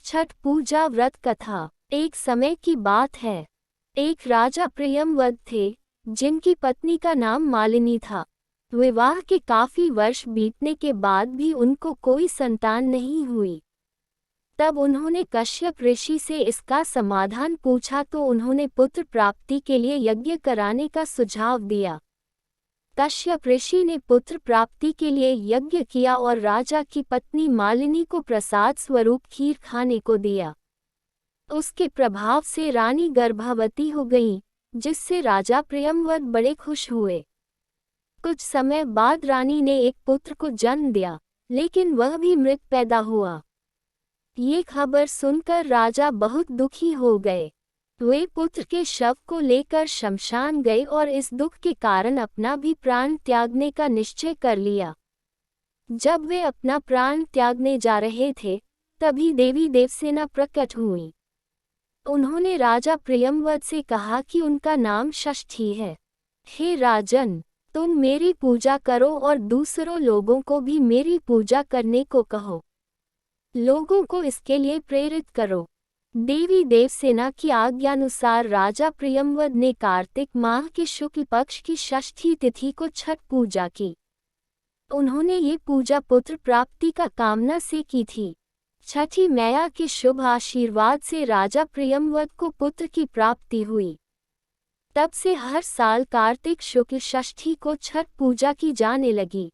छठ पूजा व्रत कथा। एक समय की बात है। एक राजा प्रियमवद थे, जिनकी पत्नी का नाम मालिनी था। विवाह के काफी वर्ष बीतने के बाद भी उनको कोई संतान नहीं हुई। तब उन्होंने कश्यप ऋषि से इसका समाधान पूछा तो उन्होंने पुत्र प्राप्ति के लिए यज्ञ कराने का सुझाव दिया। कश्यप ऋषि ने पुत्र प्राप्ति के लिए यज्ञ किया और राजा की पत्नी मालिनी को प्रसाद स्वरूप खीर खाने को दिया। उसके प्रभाव से रानी गर्भवती हो गई, जिससे राजा प्रियमवद बड़े खुश हुए। कुछ समय बाद रानी ने एक पुत्र को जन्म दिया, लेकिन वह भी मृत पैदा हुआ। ये खबर सुनकर राजा बहुत दुखी हो गए। वे पुत्र के शव को लेकर शमशान गए और इस दुख के कारण अपना भी प्राण त्यागने का निश्चय कर लिया। जब वे अपना प्राण त्यागने जा रहे थे, तभी देवी देवसेना प्रकट हुई। उन्होंने राजा प्रियमवद से कहा कि उनका नाम षष्ठी है। हे राजन, तुम मेरी पूजा करो और दूसरों लोगों को भी मेरी पूजा करने को कहो। लोगों को इसके लिए प्रेरित करो। देवी देवसेना की आज्ञानुसार राजा प्रियमवद ने कार्तिक माह के शुक्ल पक्ष की षष्ठी तिथि को छठ पूजा की। उन्होंने ये पूजा पुत्र प्राप्ति का कामना से की थी। छठी मैया के शुभ आशीर्वाद से राजा प्रियमवद को पुत्र की प्राप्ति हुई। तब से हर साल कार्तिक शुक्ल षष्ठी को छठ पूजा की जाने लगी।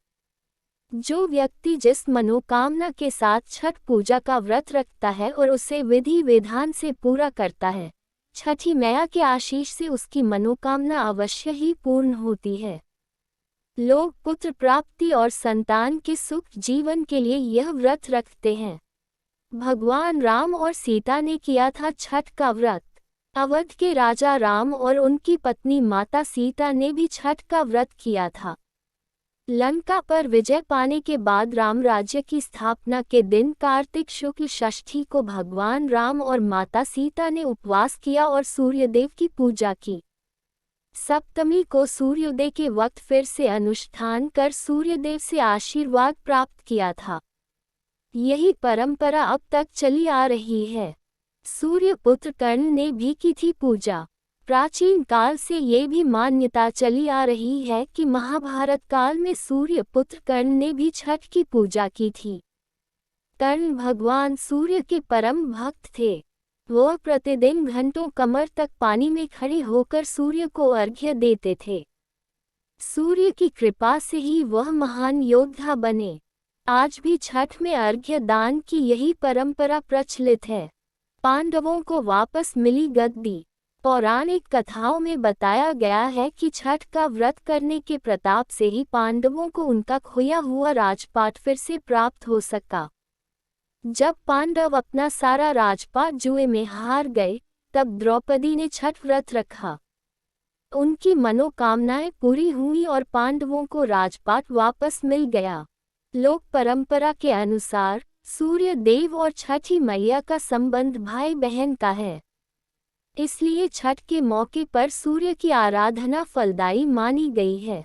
जो व्यक्ति जिस मनोकामना के साथ छठ पूजा का व्रत रखता है और उसे विधि विधान से पूरा करता है, छठी मैया के आशीष से उसकी मनोकामना अवश्य ही पूर्ण होती है। लोग पुत्र प्राप्ति और संतान के सुख जीवन के लिए यह व्रत रखते हैं। भगवान राम और सीता ने किया था छठ का व्रत। अवध के राजा राम और उनकी पत्नी माता सीता ने भी छठ का व्रत किया था। लंका पर विजय पाने के बाद राम राज्य की स्थापना के दिन कार्तिक शुक्ल षष्ठी को भगवान राम और माता सीता ने उपवास किया और सूर्यदेव की पूजा की। सप्तमी को सूर्योदय के वक्त फिर से अनुष्ठान कर सूर्यदेव से आशीर्वाद प्राप्त किया था। यही परंपरा अब तक चली आ रही है। सूर्यपुत्र कर्ण ने भी की थी पूजा। प्राचीन काल से ये भी मान्यता चली आ रही है कि महाभारत काल में सूर्यपुत्र कर्ण ने भी छठ की पूजा की थी। कर्ण भगवान सूर्य के परम भक्त थे। वह प्रतिदिन घंटों कमर तक पानी में खड़े होकर सूर्य को अर्घ्य देते थे। सूर्य की कृपा से ही वह महान योद्धा बने। आज भी छठ में अर्घ्य दान की यही परंपरा प्रचलित है। पांडवों को वापस मिली गद्दी। पौराणिक कथाओं में बताया गया है कि छठ का व्रत करने के प्रताप से ही पांडवों को उनका खोया हुआ राजपाट फिर से प्राप्त हो सका। जब पांडव अपना सारा राजपाट जुए में हार गए, तब द्रौपदी ने छठ व्रत रखा। उनकी मनोकामनाएं पूरी हुई और पांडवों को राजपाट वापस मिल गया। लोक परंपरा के अनुसार सूर्य देव और छठी मैया का संबंध भाई बहन का है। इसलिए छठ के मौके पर सूर्य की आराधना फलदायी मानी गई है।